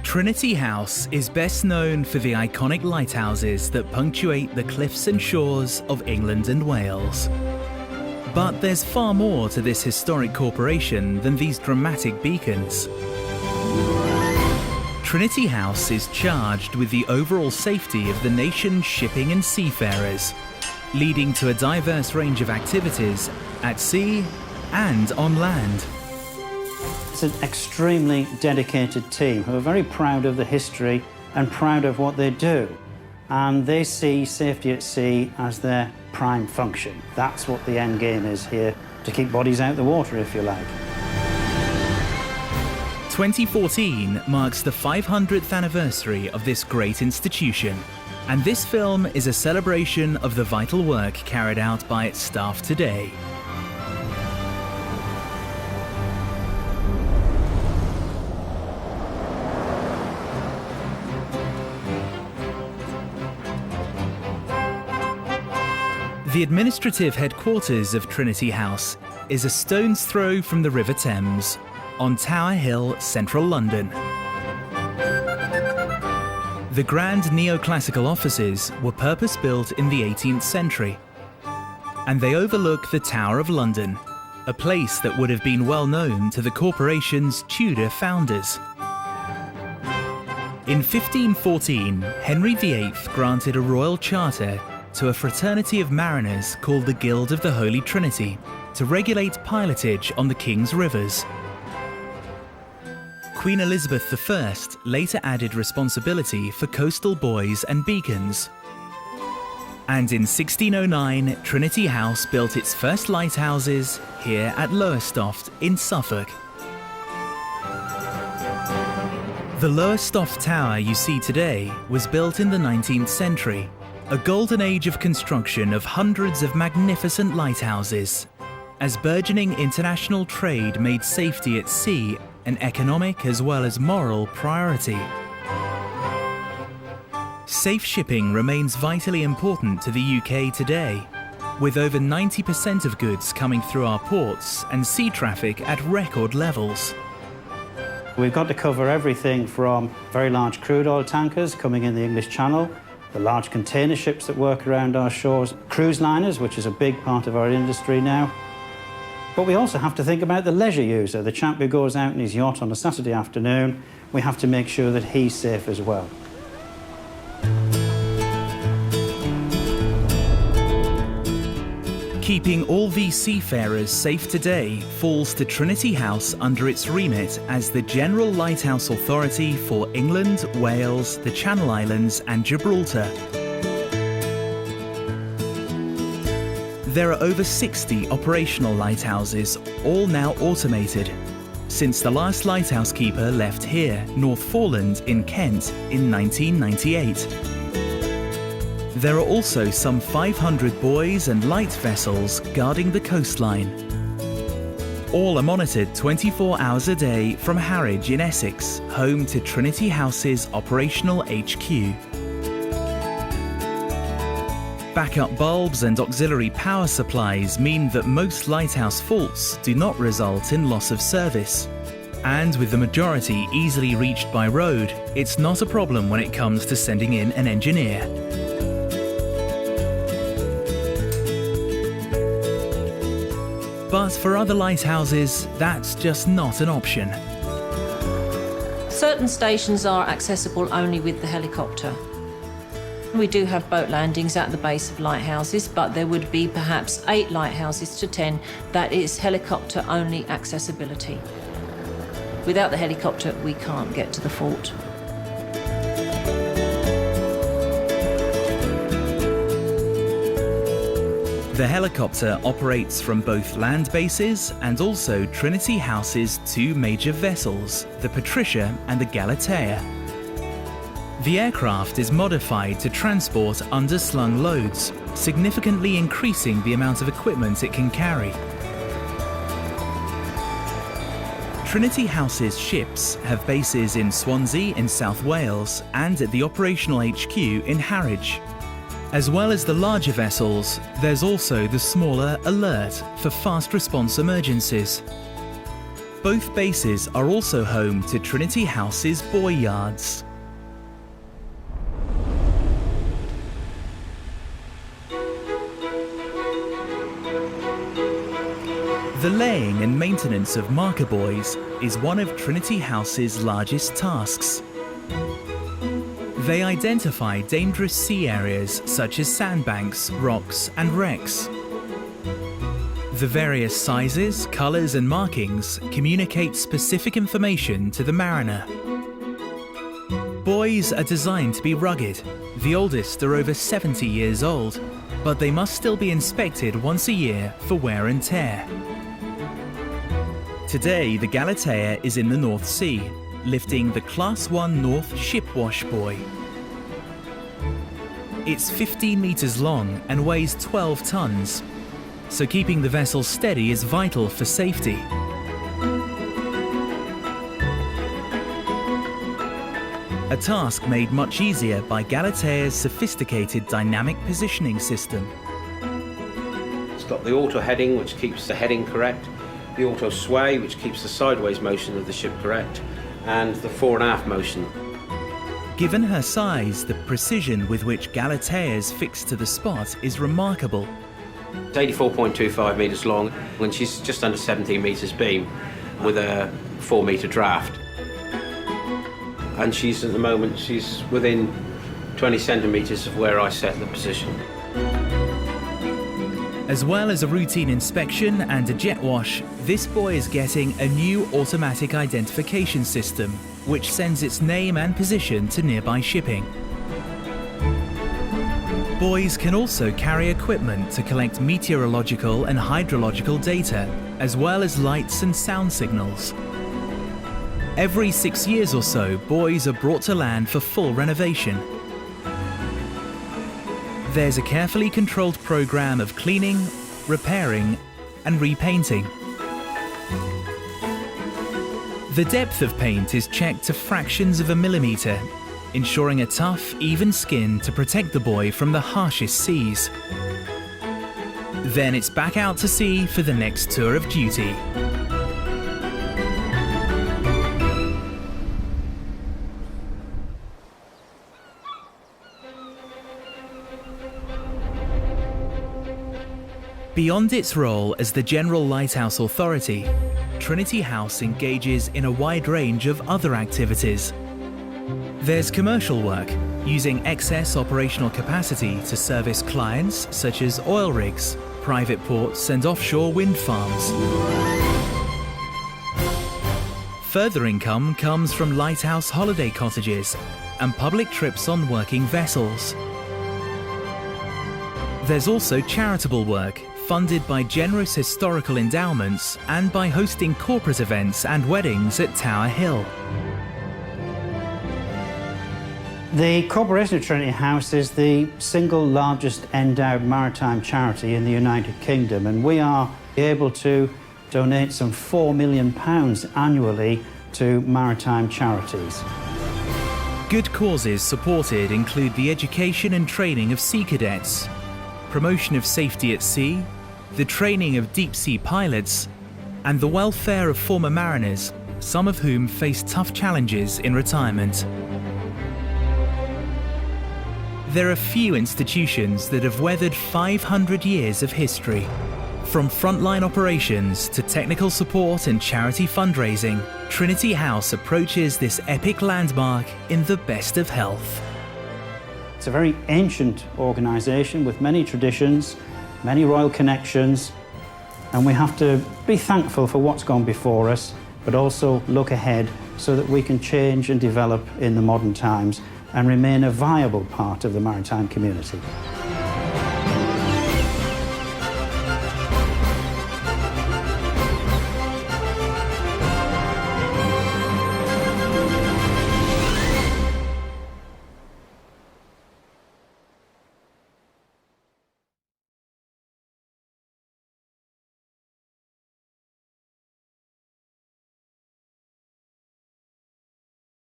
Trinity House is best known for the iconic lighthouses that punctuate the cliffs and shores of England and Wales. But there's far more to this historic corporation than these dramatic beacons. Trinity House is charged with the overall safety of the nation's shipping and seafarers, leading to a diverse range of activities at sea and on land. It's an extremely dedicated team who are very proud of the history and proud of what they do. And they see safety at sea as their prime function. That's what the end game is here, to keep bodies out the water, if you like. 2014 marks the 500th anniversary of this great institution, and this film is a celebration of the vital work carried out by its staff today. The administrative headquarters of Trinity House is a stone's throw from the River Thames, on Tower Hill, central London. The grand neoclassical offices were purpose-built in the 18th century, and they overlook the Tower of London, a place that would have been well known to the corporation's Tudor founders. In 1514, Henry VIII granted a royal charter to a fraternity of mariners called the Guild of the Holy Trinity to regulate pilotage on the King's rivers. Queen Elizabeth I later added responsibility for coastal buoys and beacons. And in 1609, Trinity House built its first lighthouses here at Lowestoft in Suffolk. The Lowestoft Tower you see today was built in the 19th century, a golden age of construction of hundreds of magnificent lighthouses, as burgeoning international trade made safety at sea an economic as well as moral priority. Safe shipping remains vitally important to the UK today, with over 90% of goods coming through our ports and sea traffic at record levels. We've got to cover everything from very large crude oil tankers coming in the English Channel, the large container ships that work around our shores, cruise liners, which is a big part of our industry now. But we also have to think about the leisure user, the chap who goes out in his yacht on a Saturday afternoon. We have to make sure that he's safe as well. Keeping all these seafarers safe today falls to Trinity House under its remit as the General Lighthouse Authority for England, Wales, the Channel Islands and Gibraltar. There are over 60 operational lighthouses, all now automated, since the last lighthouse keeper left here, North Foreland in Kent, in 1998. There are also some 500 buoys and light vessels guarding the coastline. All are monitored 24 hours a day from Harwich in Essex, home to Trinity House's operational HQ. Backup bulbs and auxiliary power supplies mean that most lighthouse faults do not result in loss of service. And with the majority easily reached by road, it's not a problem when it comes to sending in an engineer. But for other lighthouses, that's just not an option. Certain stations are accessible only with the helicopter. We do have boat landings at the base of lighthouses, but there would be perhaps 8 lighthouses to 10 that is helicopter-only accessibility. Without the helicopter, we can't get to the fort. The helicopter operates from both land bases and also Trinity House's 2 major vessels, the Patricia and the Galatea. The aircraft is modified to transport underslung loads, significantly increasing the amount of equipment it can carry. Trinity House's ships have bases in Swansea in South Wales and at the operational HQ in Harwich. As well as the larger vessels, there's also the smaller Alert for fast response emergencies. Both bases are also home to Trinity House's buoy yards. The laying and maintenance of marker buoys is one of Trinity House's largest tasks. They identify dangerous sea areas such as sandbanks, rocks and wrecks. The various sizes, colours and markings communicate specific information to the mariner. Buoys are designed to be rugged. The oldest are over 70 years old, but they must still be inspected once a year for wear and tear. Today, the Galatea is in the North Sea, lifting the Class 1 North Shipwash buoy. It's 15 metres long and weighs 12 tonnes, so keeping the vessel steady is vital for safety. A task made much easier by Galatea's sophisticated dynamic positioning system. It's got the auto heading, which keeps the heading correct, the auto sway, which keeps the sideways motion of the ship correct, and the fore and aft motion. Given her size, the precision with which Galatea is fixed to the spot is remarkable. It's 84.25 metres long, and she's just under 17 metres beam with a 4 metre draft. And she's at the moment, she's within 20 centimetres of where I set the position. As well as a routine inspection and a jet wash, this buoy is getting a new automatic identification system, which sends its name and position to nearby shipping. Buoys can also carry equipment to collect meteorological and hydrological data, as well as lights and sound signals. Every 6 years or so, buoys are brought to land for full renovation. There's a carefully controlled program of cleaning, repairing, and repainting. The depth of paint is checked to fractions of a millimetre, ensuring a tough, even skin to protect the buoy from the harshest seas. Then it's back out to sea for the next tour of duty. Beyond its role as the General Lighthouse Authority, Trinity House engages in a wide range of other activities. There's commercial work, using excess operational capacity to service clients such as oil rigs, private ports and offshore wind farms. Further income comes from lighthouse holiday cottages and public trips on working vessels. There's also charitable work, funded by generous historical endowments and by hosting corporate events and weddings at Tower Hill. The Corporation of Trinity House is the single largest endowed maritime charity in the United Kingdom, and we are able to donate some £4 million annually to maritime charities. Good causes supported include the education and training of sea cadets, promotion of safety at sea, the training of deep-sea pilots, and the welfare of former mariners, some of whom face tough challenges in retirement. There are few institutions that have weathered 500 years of history. From frontline operations to technical support and charity fundraising, Trinity House approaches this epic landmark in the best of health. It's a very ancient organisation with many traditions, many royal connections, and we have to be thankful for what's gone before us, but also look ahead so that we can change and develop in the modern times and remain a viable part of the maritime community.